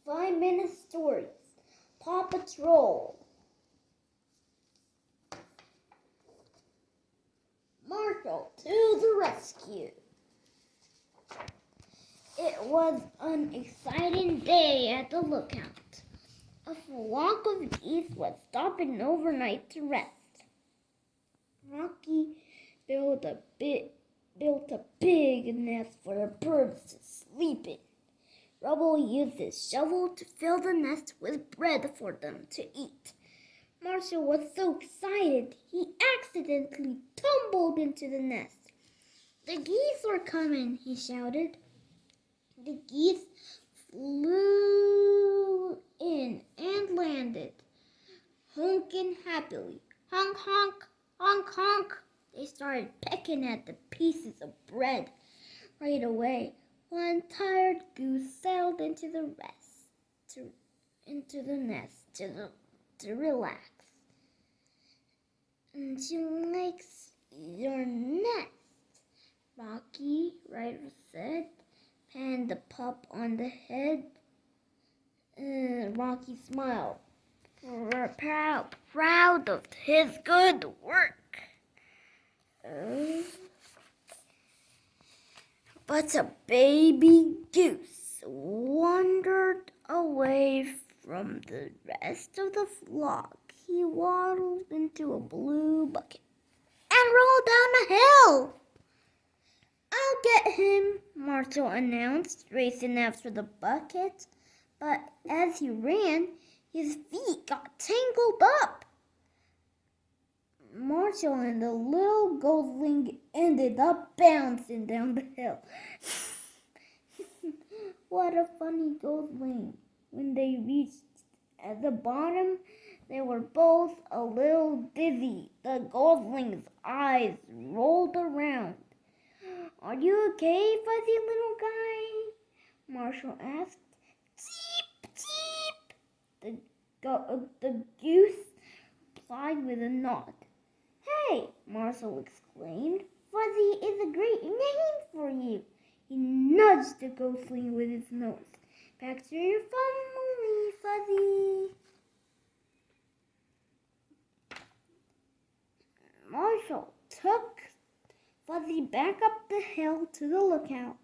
5-minute stories. Paw Patrol. Marshal to the rescue. It was an exciting day at the lookout. A flock of geese was stopping overnight to rest. Rocky built a big nest for the birds to sleep in. Rubble used his shovel to fill the nest with bread for them to eat. Marshal was so excited he accidentally tumbled into the nest. "The geese are coming," he shouted. The geese flew in and landed, honking happily. Honk, honk, honk, honk. They started pecking at the pieces of bread. Right away, one tired goose sailed into the nest to relax. "And she likes your nest," Rocky Ryder said, patting the pup on the head. Rocky smiled, proud of his good work. But a baby goose wandered away from the rest of the flock. He waddled into a blue bucket and rolled down a hill. "I'll get him," Marshal announced, racing after the bucket. But as he ran, his feet got tangled up. Marshal and the little goldling ended up bouncing down the hill. What a funny goldling. When they reached at the bottom, they were both a little dizzy. The goldling's eyes rolled around. "Are you okay, fuzzy little guy?" Marshal asked. "Cheep, cheep," the goose replied with a nod. "Hey," Marshal exclaimed, "Fuzzy is a great name for you." He nudged the ghostling with his nose. "Back to your family, Fuzzy." Marshal took Fuzzy back up the hill to the lookout.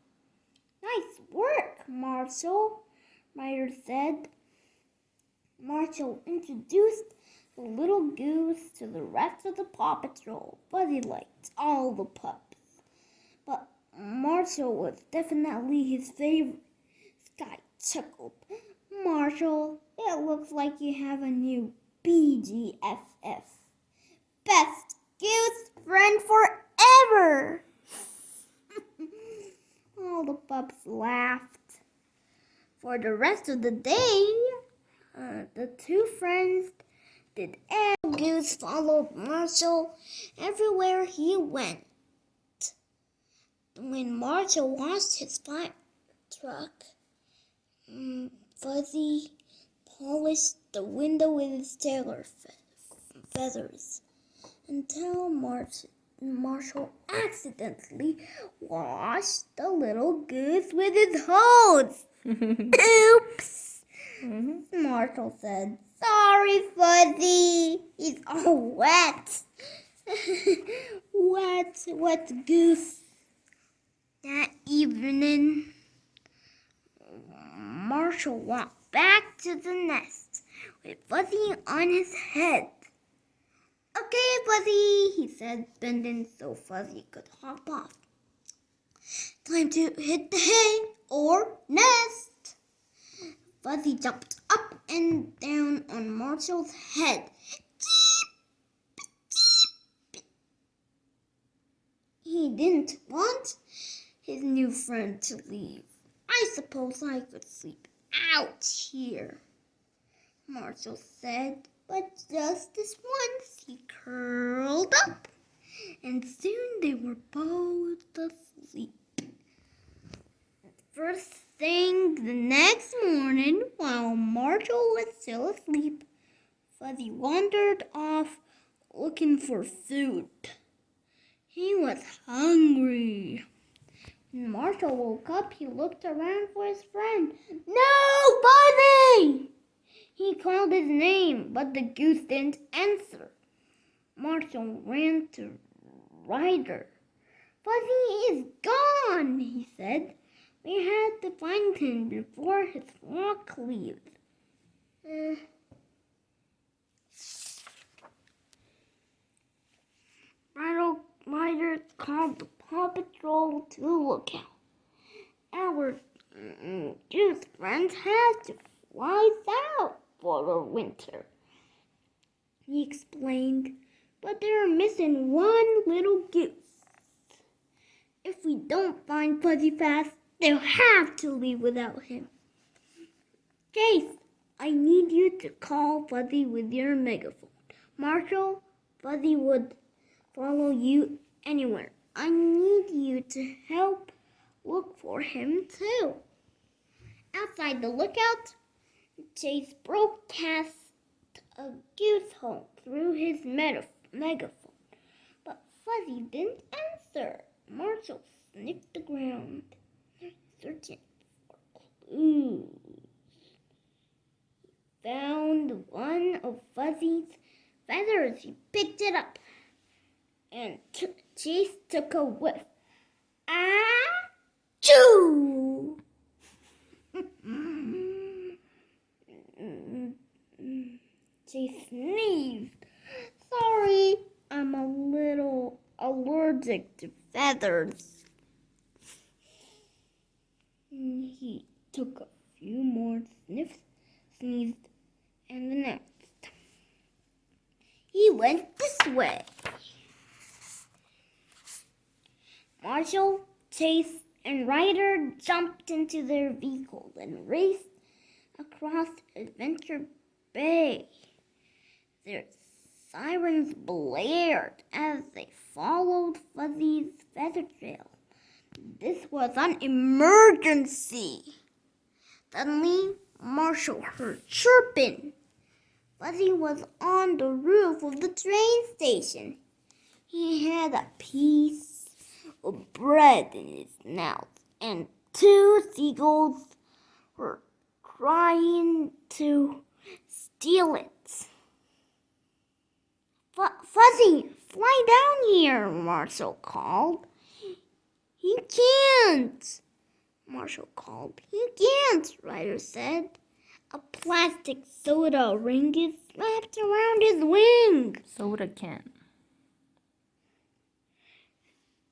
"Nice work, Marshal," Ryder said. Marshal introduced the little goose to the rest of the Paw Patrol. Fuzzy liked all the pups, but Marshal was definitely his favorite. Skye chuckled. "Marshal, it looks like you have a new BGFF. Best goose friend forever." All the pups laughed. For the rest of the day, the two friends did every goose followed Marshal everywhere he went. When Marshal washed his fire truck, Fuzzy polished the window with his tailor feathers until Marshal accidentally washed the little goose with his hose. "Oops," Marshal said. "Sorry, Fuzzy. He's all wet." Wet goose. That evening, Marshal walked back to the nest with Fuzzy on his head. "Okay, Fuzzy," he said, bending so Fuzzy could hop off. "Time to hit the hay or nest." Fuzzy jumped up and down on Marshal's head. "Cheep, cheep." He didn't want his new friend to leave. "I suppose I could sleep out here," Marshal said. But just this once, he curled up, and soon they were both asleep. First thing the next morning, while Marshal was still asleep, Fuzzy wandered off looking for food. He was hungry. When Marshal woke up, he looked around for his friend. "No, Fuzzy!" but the goose didn't answer. Marshal ran to Ryder. Fuzzy is gone, he said. We had to find him before his flock leaves. Ryder called the Paw Patrol to the lookout. Our goose friends had to fly south for the winter, he explained, but they're missing one little goose. If we don't find Fuzzy fast, they'll have to leave without him. Chase, I need you to call Fuzzy with your megaphone. Marshal, Fuzzy would follow you anywhere. I need you to help look for him too. Outside the lookout, Chase broadcast a goose home through his megaphone, but Fuzzy didn't answer. Marshal sniffed the ground, searching for clues. He found one of Fuzzy's feathers. He picked it up, and Chase took a whiff. Achoo! Chase sneezed. Sorry, I'm a little allergic to feathers. He took a few more sniffs, sneezed, and announced. He went this way. Marshal, Chase, and Ryder jumped into their vehicle and raced across Adventure Bay. Their sirens blared as they followed Fuzzy's feather trail. This was an emergency. Suddenly, Marshal heard chirping. Fuzzy was on the roof of the train station. He had a piece of bread in his mouth, and 2 seagulls were trying to steal it. Fuzzy, fly down here, Marshal called. He can't, Marshal called. He can't, Ryder said. A plastic soda ring is wrapped around his wing. Soda can.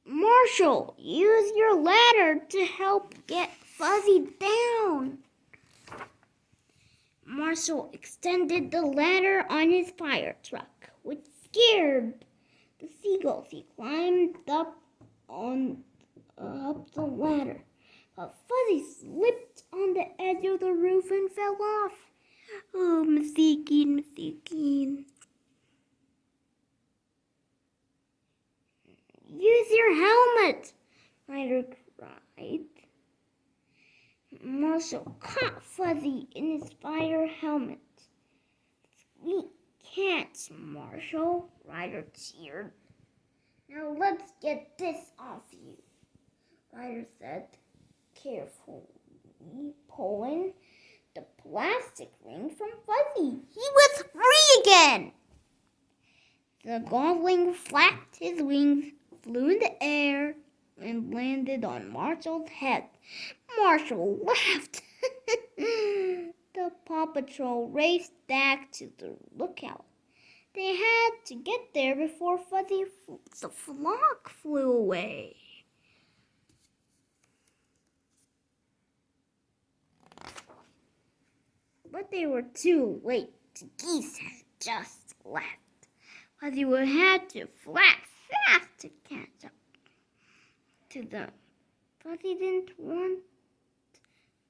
Marshal, use your ladder to help get Fuzzy down. Marshal extended the ladder on his fire truck, which scared the seagulls. He climbed up the ladder, but Fuzzy slipped on the edge of the roof and fell off. Oh, Masakin. Use your helmet, Ryder cried. Marshal caught Fuzzy in his fire helmet. Sweet catch, Marshal, Ryder cheered. Now let's get this off you, Ryder said, carefully pulling the plastic ring from Fuzzy. He was free again! The gosling flapped his wings, flew in the air, and landed on Marshal's head. Marshal laughed. The Paw Patrol raced back to the lookout. They had to get there before the flock flew away. But they were too late. The geese had just left. Fuzzy would have to flap fast to catch up to them. Fuzzy didn't want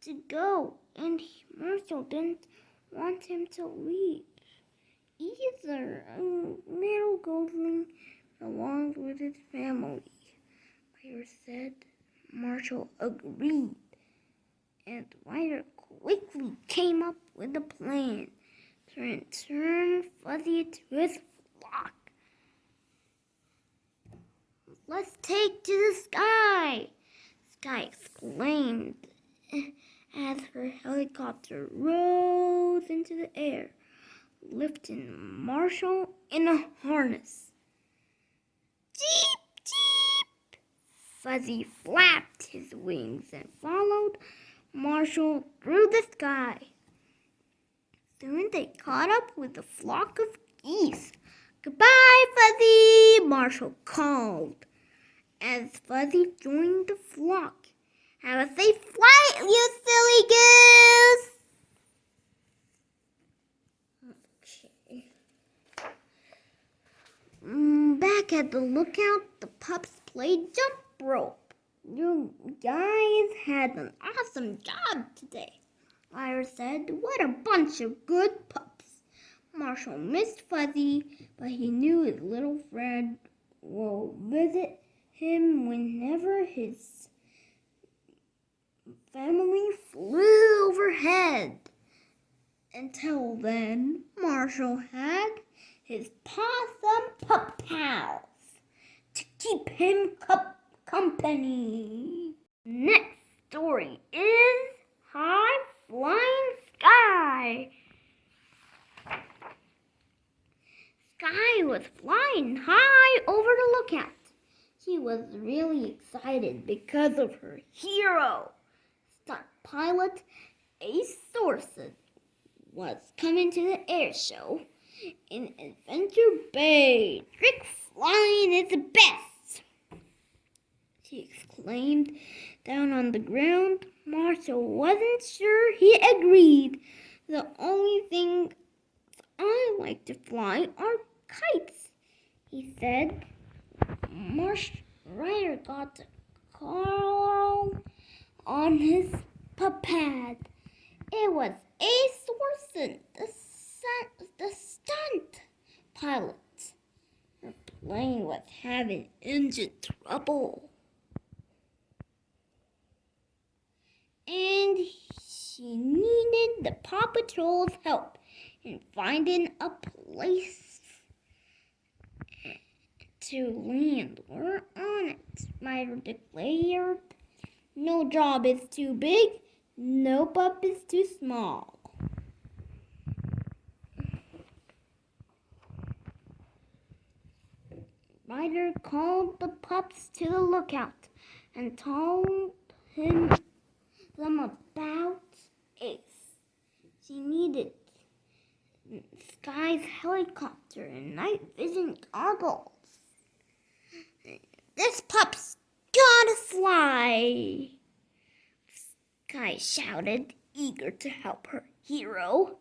to go, and Marshal didn't want him to leave either. Little Goldling belonged with his family, Ryder said. Marshal agreed, and Ryder quickly came up with a plan to return Fuzzy to his flock. Let's take to the sky, Skye exclaimed as her helicopter rose into the air. lifting Marshal in a harness. Jeep, jeep! Fuzzy flapped his wings and followed Marshal through the sky. Soon they caught up with a flock of geese. "Goodbye, Fuzzy," Marshal called as Fuzzy joined the flock. "Have a safe flight, you silly goose!" Okay. Back at the lookout, the pups played jump rope. "You guys had an awesome job today," Lyra said. "What a bunch of good pups." Marshal missed Fuzzy, but he knew his little friend will visit him whenever his family flew overhead. Until then, Marshal had his possum pup pals to keep him company. Next story is High Flying Skye. Skye was flying high over the lookout. She was really excited because of her hero. Stunt pilot Ace Sorson was coming to the air show in Adventure Bay. "Trick flying is the best," she exclaimed. Down on the ground, Marshal wasn't sure he agreed. "The only thing I like to fly are kites," he said. Ryder got a call on his pup-pad. It was Ace Sorson, the stunt pilot. Her plane was having engine trouble, and she needed the Paw Patrol's help in finding a place to land. "We're on it," Ryder declared. "No job is too big, no pup is too small." Ryder called the pups to the lookout and told them about Ace. She needed Skye's helicopter and night vision goggles. "This pup's gotta fly," Skye shouted, eager to help her hero.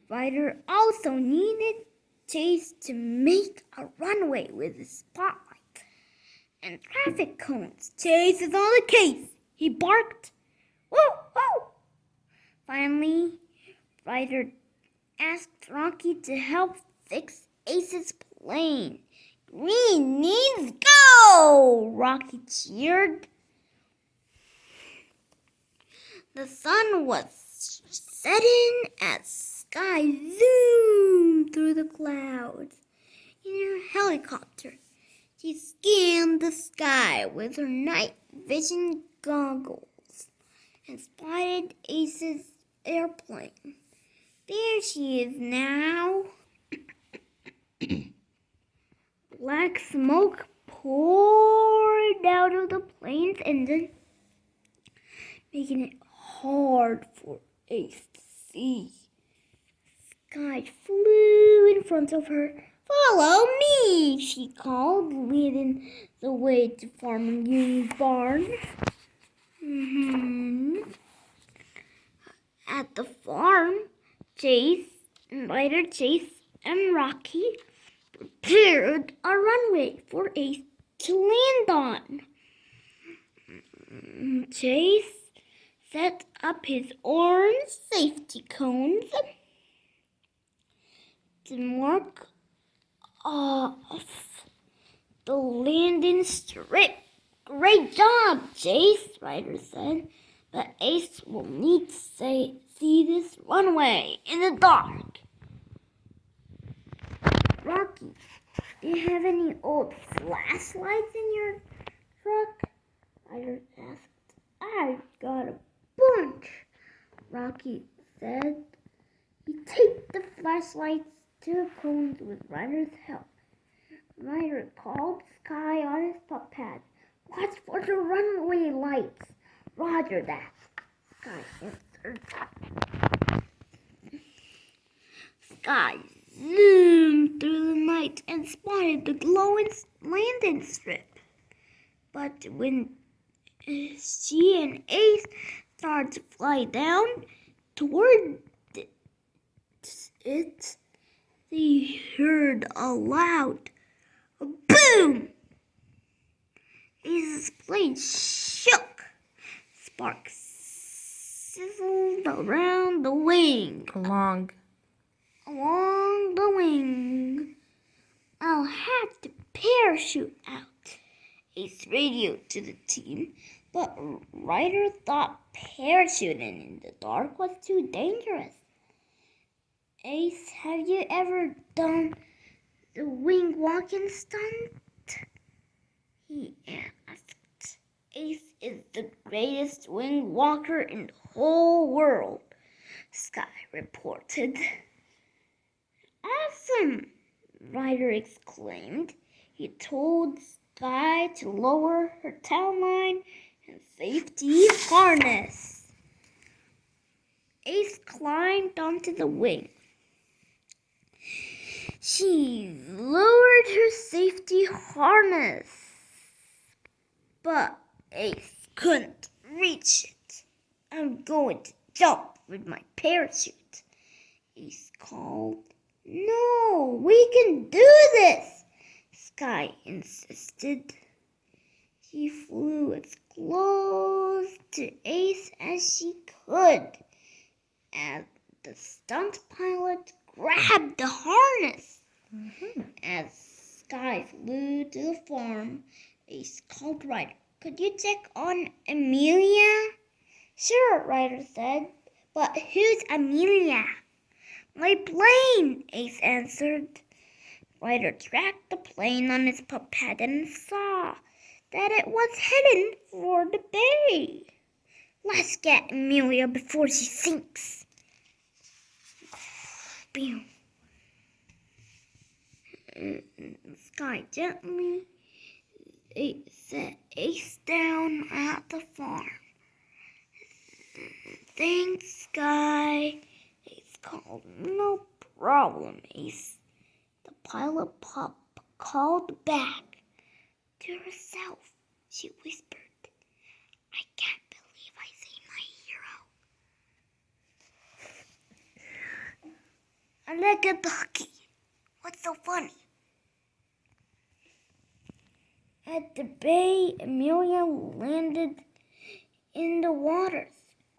Ryder also needed Chase to make a runway with a spotlight and traffic cones. "Chase is on the case," he barked. "Woo, woo!" Finally, Ryder asked Rocky to help fix Ace's plane. "Green means go!" Rocky cheered. The sun was setting as Skye zoomed through the clouds. In her helicopter, she scanned the sky with her night vision goggles and spotted Ace's airplane. There she is now. Black smoke poured out of the plane's engine, making it hard for Ace to see. Skye flew in front of her. "Follow me," she called, leading the way to Farmer Uni's barn. At the farm, Ryder, Chase, and Rocky prepared a runway for Ace to land on. Chase set up his orange safety cones to mark off the landing strip. "Great job, Chase," Ryder said. "But Ace will need to see this runway in the dark." "Rocky, do you have any old flashlights in your truck?" Ryder asked. "I've got a bunch," Rocky said. He taped the flashlights to the cones with Ryder's help. Ryder called Skye on his pup pad. Watch for the runway lights. Roger that, Skye answered. Skye zoomed through the night and spotted the glowing landing strip. But when she and Ace started to fly down toward it, they heard a loud boom. Ace's plane shook. Sparks sizzled around the wing. Along the wing. I'll have to parachute out, Ace radioed to the team, but Ryder thought parachuting in the dark was too dangerous. Ace, have you ever done the wing walking stunt? He asked. Ace is the greatest wing walker in the whole world, Skye reported. Awesome, Ryder exclaimed. He told Skye to lower her tail line and safety harness. Ace climbed onto the wing. She lowered her safety harness, but Ace couldn't reach it. I'm going to jump with my parachute, Ace called. No, we can do this, Skye insisted. She flew as close to Ace as she could, and the stunt pilot grabbed the harness. As Skye flew to the farm, Ace called Ryder. Could you check on Amelia? Sure, Ryder said. But who's Amelia? My plane, Ace answered. Ryder tracked the plane on his pup pad and saw that it was heading for the bay. Let's get Amelia before she sinks. Boom. Skye gently set Ace down at the farm. Thanks, Skye, Ace called. No problem, Ace. The pilot pup called back. To herself, she whispered, I can't believe I saved my hero. I like a ducky. What's so funny? At the bay, Amelia landed in the water.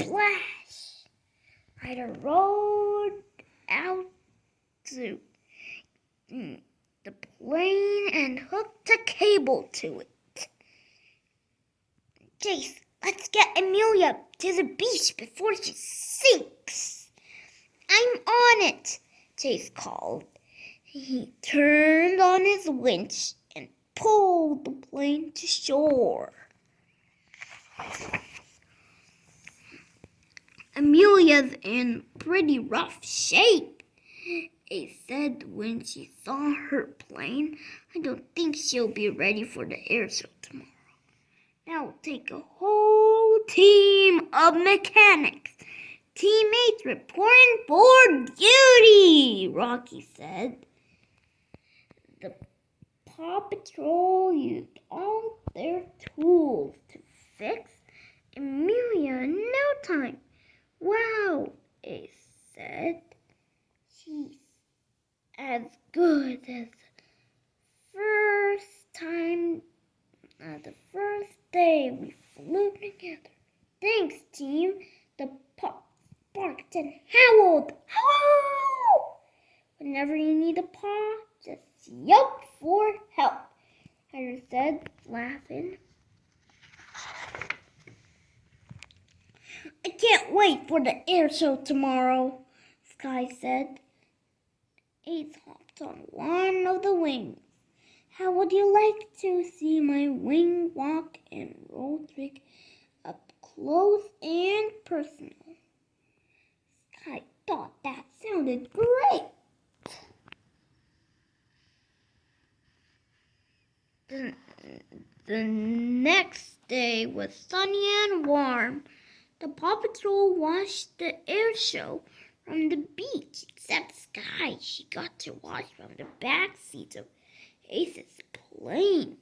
Splash! Ryder rowed out to the plane and hooked a cable to it. Chase, let's get Amelia to the beach before she sinks. I'm on it, Chase called. He turned on his winch and pulled the plane to shore. Amelia's in pretty rough shape, Ace said when she saw her plane. I don't think she'll be ready for the air show tomorrow. Now take a whole team of mechanics. Teammates reporting for duty, Rocky said. The Paw Patrol used all their tools to fix Amelia in no time. Wow, Ace said. She's as good as the first day we flew together. Thanks, team. The pups barked and howled. Hello! Whenever you need a paw, just yelp for help, Ryder said, laughing. I can't wait for the air show tomorrow, Skye said. Ace hopped on one of the wings. How would you like to see my wing walk and roll trick up close and personal? Skye thought that sounded great. The next day was sunny and warm. The Paw Patrol watched the air show from the beach, except Skye. She got to watch from the back seat of Ace's plane.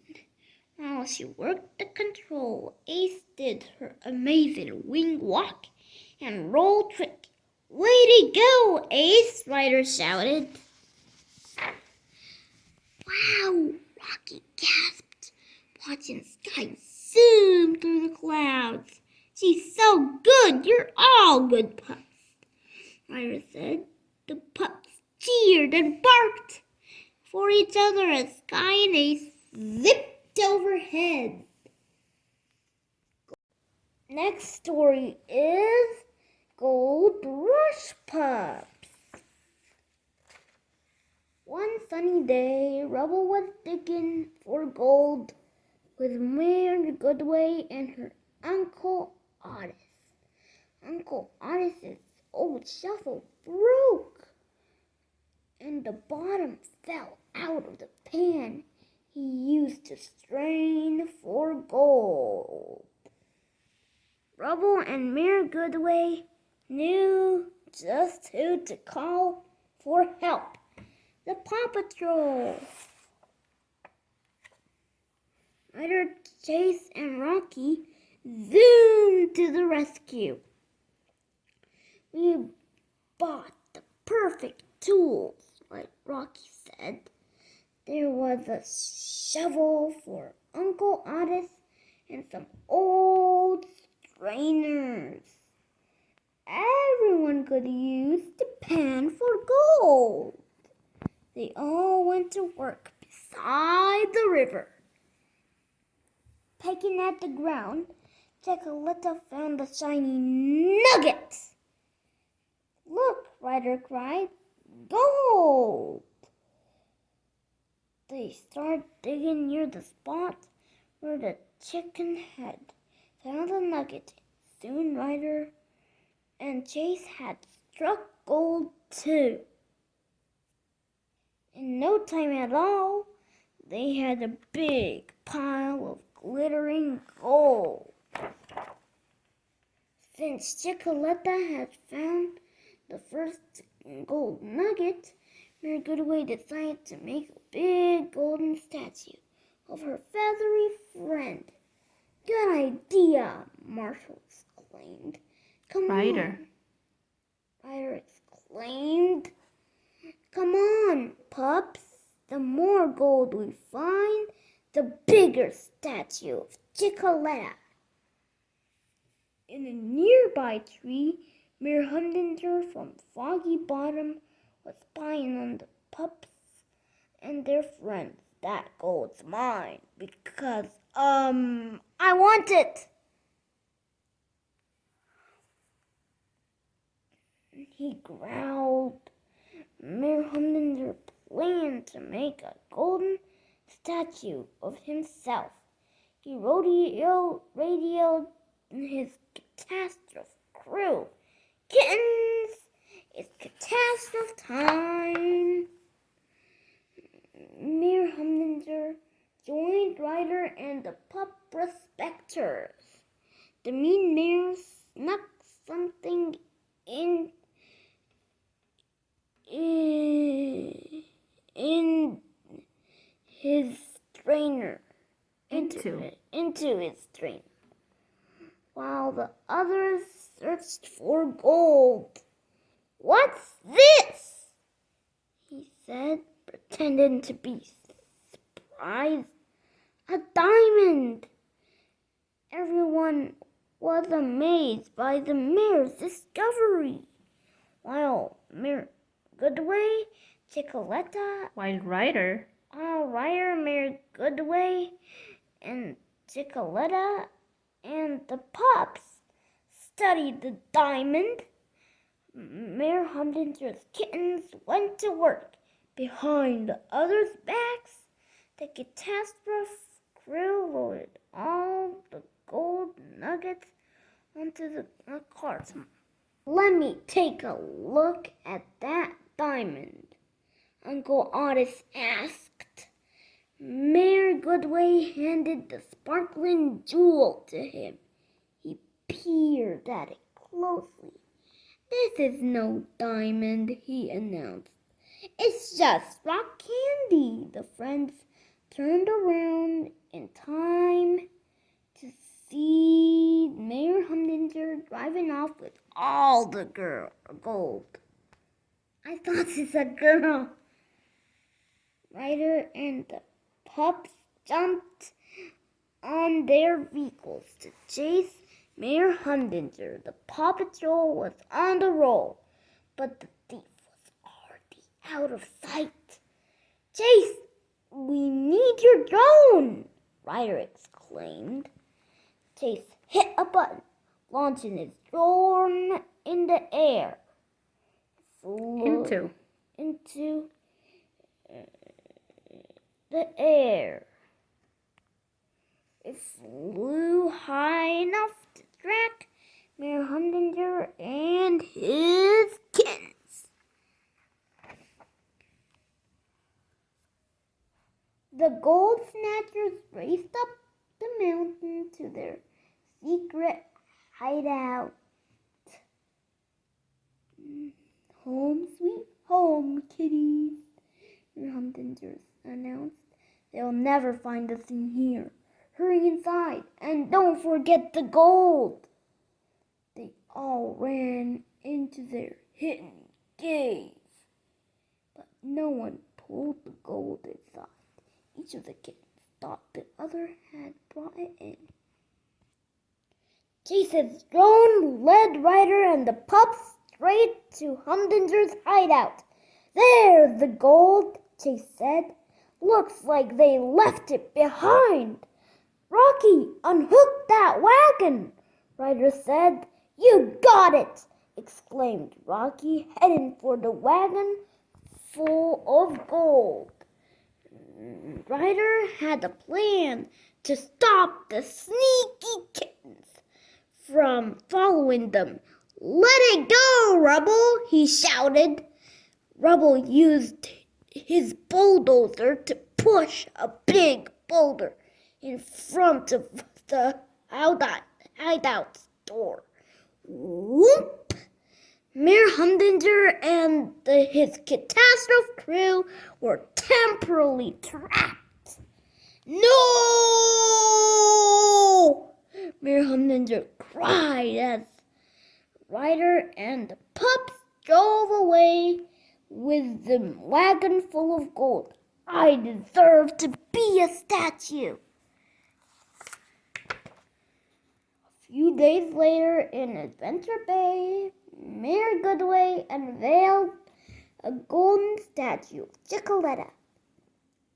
While she worked the control, Ace did her amazing wing walk and roll trick. "Way to go, Ace!" Ryder shouted. "Wow!" Rocky gasped, watching Skye zoom through the clouds. "She's so good! You're all good pups," Ryder said. The pups cheered and barked for each other as Skye and Ace zipped overhead. Next story is Gold Rush Pups. One sunny day, Rubble was digging for gold with Mary Goodway and her Uncle Otis. Uncle Otis's old shovel broke, and the bottom fell out of the pan he used to strain for gold. Rubble and Mary Goodway knew just who to call for help. The Paw Patrol. Ryder, Chase, and Rocky zoomed to the rescue. "We bought the perfect tools," like Rocky said. There was a shovel for Uncle Otis and some old strainers. Everyone could use the pan for gold. They all went to work beside the river. Pecking at the ground, Chocolata found a shiny nugget. "Look," Ryder cried, "gold!" They started digging near the spot where the chicken had found the nugget. Soon Ryder and Chase had struck gold too. In no time at all, they had a big pile of glittering gold. Since Chocolata had found the first gold nugget, Mary Goodway decided to make a big golden statue of her feathery friend. "Good idea," Marshal exclaimed. "Come Ryder. on," Ryder exclaimed. "Come on, pups. The more gold we find, the bigger statue of Chocolata." In a nearby tree, Mayor Hundinger from Foggy Bottom was spying on the pups and their friends. "That gold's mine because, I want it," he growled. Mayor Hundinger planned to make a golden statue of himself. He radioed his catastrophe crew. "Kittens, it's catastrophe time." Mayor Hundinger joined Ryder and the pup prospectors. The mean mayor snuck something in his strainer into his strainer, while the others searched for gold. "What's this?" he said, pretending to be surprised. "A diamond!" Everyone was amazed by the mayor's discovery. While Mayor Goodway, Chocolata, Ryder, Mayor Goodway, and Chocolata and the pups studied the diamond, Mayor Hundinger's kittens went to work. Behind the others' backs, the catastrophe crew loaded all the gold nuggets onto the carts. Let me take a look at that diamond, Uncle Otis asked. Mayor Goodway handed the sparkling jewel to him. He peered at it closely. This is no diamond, he announced. It's just rock candy. The friends turned around in time to see Mayor Humdinger driving off with all the gold. I thought it's a girl. Ryder and the pups jumped on their vehicles to chase Mayor Humdinger. The Paw Patrol was on the roll, but the thief was already out of sight. Chase, we need your drone, Ryder exclaimed. Chase hit a button, launching his drone in the air. Into the air. It flew high enough to track Mayor Humdinger and his kittens. The gold snatchers raced up the mountain to their secret hideout. Home sweet home, kitties, Mayor Humdinger announced. They'll never find us in here. Hurry inside and don't forget the gold. They all ran into their hidden cave, but no one pulled the gold inside. Each of the kittens thought the other had brought it in. Chase's drone led Ryder and the pups straight to Humdinger's hideout. There's the gold, Chase said. Looks like they left it behind. Rocky, unhook that wagon, Ryder said. You got it, exclaimed Rocky, heading for the wagon full of gold. Ryder had a plan to stop the sneaky kittens from following them. Let it go, Rubble, he shouted. Rubble used his bulldozer to push a big boulder in front of the hideout door. Whoop! Mayor Humdinger and his catastrophe crew were temporarily trapped. No! Mayor Humdinger cried as Ryder and the pups drove away with the wagon full of gold. I deserve to be a statue. A few days later in Adventure Bay, Mayor Goodway unveiled a golden statue of Chickaletta.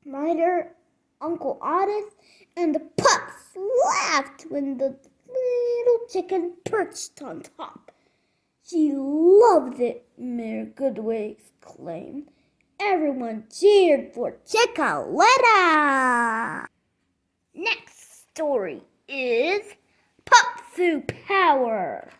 Ryder, Uncle Otis, and the pups laughed when the little chicken perched on top. She loved it, Mayor Goodway exclaimed. Everyone cheered for Chickaletta. Next story is Pup-Fu Power.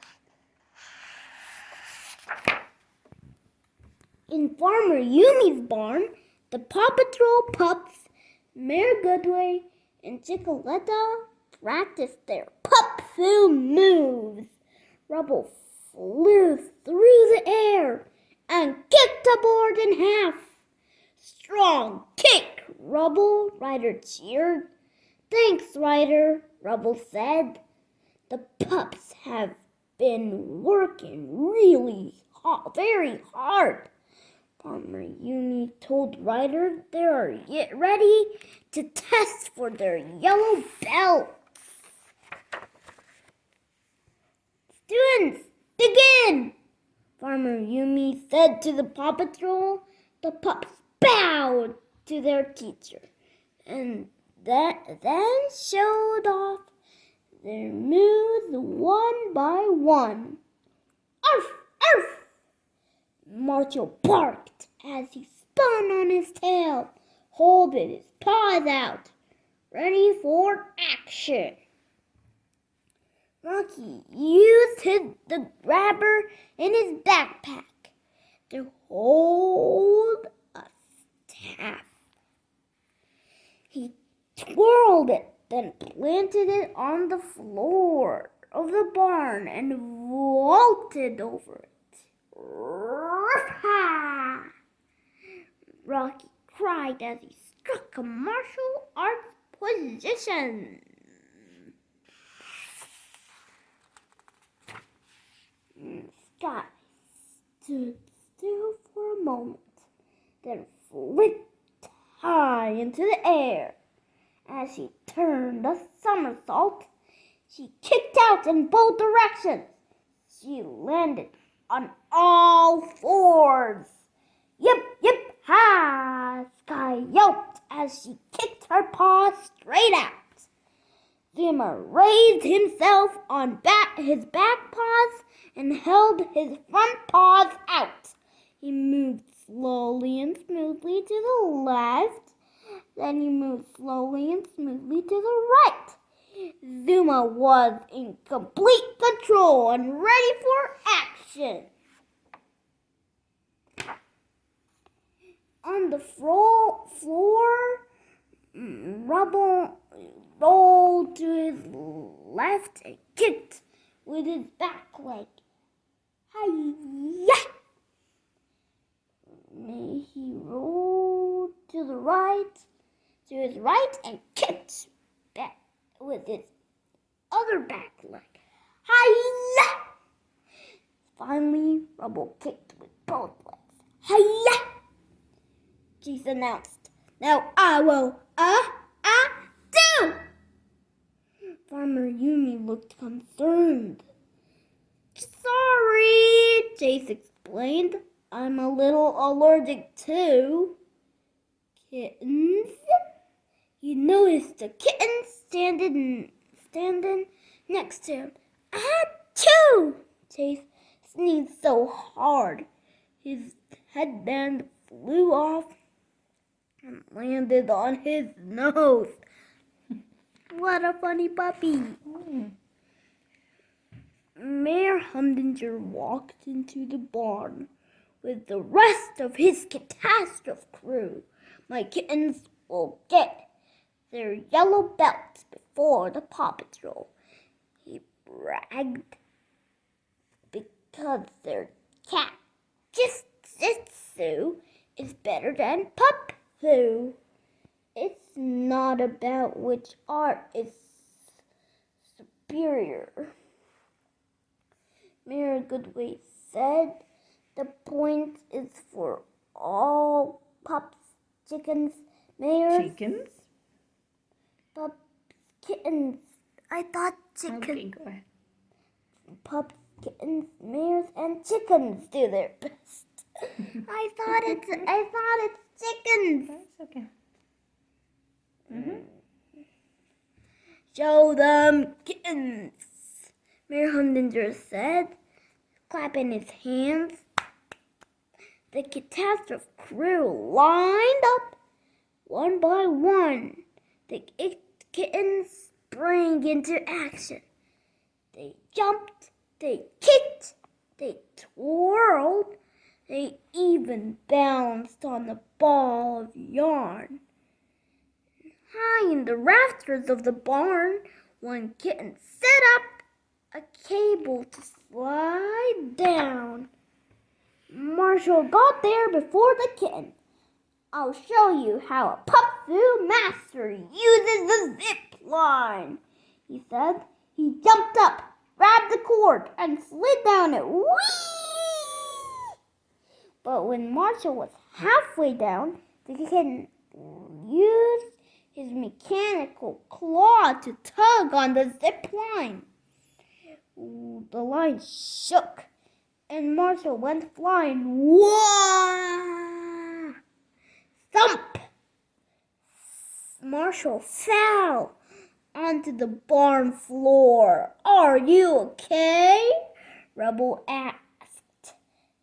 In Farmer Yumi's barn, the Paw Patrol pups, Mayor Goodway, and Chickaletta practiced their Pup-Fu moves. Rubble flew through the air and kicked the board in half. Strong kick, Rubble, Ryder cheered. Thanks, Ryder, Rubble said. The pups have been working very hard. Farmer Yumi told Ryder they are ready to test for their yellow belts. Students, begin! Farmer Yumi said to the Paw Patrol. The pups bowed to their teacher and then showed off their moves one by one. Arf! Arf! Marshal barked as he spun on his tail, holding his paws out, ready for action. Rocky used the grabber in his backpack to hold a staff. He twirled it, then planted it on the floor of the barn and vaulted over it. Ruff-ha! Rocky cried as he struck a martial arts position. Skye stood still for a moment, then flipped high into the air. As she turned a somersault, she kicked out in both directions. She landed on all fours. Yip, yip, ha! Skye yelped as she kicked her paws straight out. Zuma raised himself on his back paws and held his front paws out. He moved slowly and smoothly to the left. Then he moved slowly and smoothly to the right. Zuma was in complete control and ready for action. On the floor, Rubble rolled to his left and kicked with his back leg. Hi-ya! He rolled to his right and kicked back with his other back leg. Hi-ya! Finally, Rubble kicked with both legs. Hi-ya! Cheese announced. Now I will, do! Farmer Yumi looked concerned. Sorry, Chase explained. I'm a little allergic to kittens. He noticed a kitten standing next to him. Achoo! Chase sneezed so hard his headband flew off and landed on his nose. What a funny puppy. Mayor Humdinger walked into the barn with the rest of his catastrophe crew. My kittens will get their yellow belts before the Paw Patrol, he bragged, because their cat Jitsu is better than Pup-Fu. It's not about which art is superior. Mayor Goodway said the point is for all pups, chickens, mayors. Chickens? Pups, kittens. I thought chickens. Okay, go ahead. Pups, kittens, mayors, and chickens do their best. I thought it's chickens. That's okay. Show them kittens, Mayor Humdinger said, clapping his hands. The catastrophe crew lined up one by one. The kittens sprang into action. They jumped, they kicked, they twirled, they even bounced on the ball of yarn. High in the rafters of the barn, one kitten set up a cable to slide down. Marshal got there before the kitten. I'll show you how a Pup-Fu master uses the zip line, he said. He jumped up, grabbed the cord, and slid down it. Whee! But when Marshal was halfway down, the kitten used his mechanical claw to tug on the zip line. The line shook, and Marshal went flying. Whoa! Thump! Marshal fell onto the barn floor. Are you okay? Rebel asked.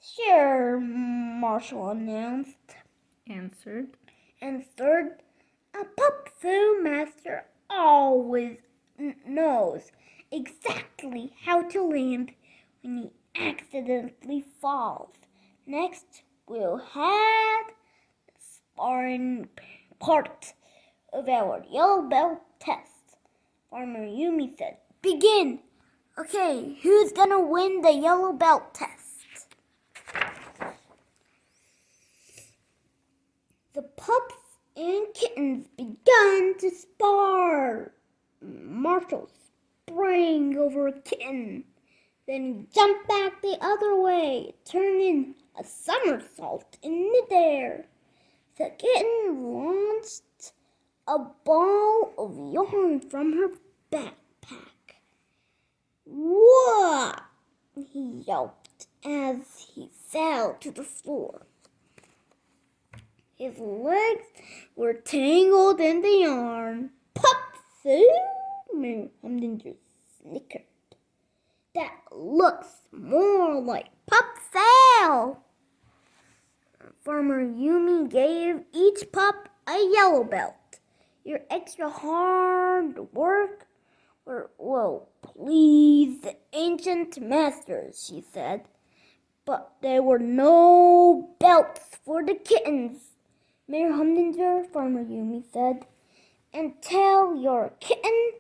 Sure, Marshal announced. Answered. And third, a Pup-Fu master always knows exactly how to land when he accidentally falls. Next, we'll have the sparring part of our yellow belt test. Farmer Yumi said, "Begin!" Okay, who's gonna win the yellow belt test? The pups and kittens began to spar. Marshal sprang over a kitten, then he jumped back the other way, turning a somersault in midair. The kitten launched a ball of yarn from her backpack. "Whoa!" he yelped as he fell to the floor. His legs were tangled in the yarn. "Pup-Fu!" Humdinger snickered. "That looks more like Pup-Fail." Farmer Yumi gave each pup a yellow belt. "Your extra hard work will please the ancient masters," she said. But there were no belts for the kittens. "Mayor Humdinger," Farmer Yumi said, "until your kitten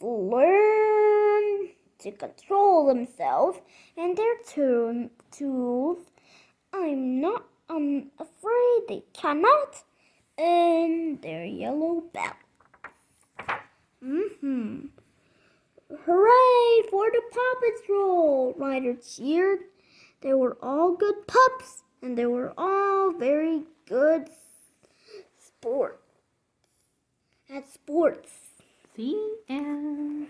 learn to control themselves and their tools, I'm afraid they cannot earn their yellow belt." "Hooray for the Paw Patrol!" Ryder cheered. They were all good pups, and they were all very good at sports. The end.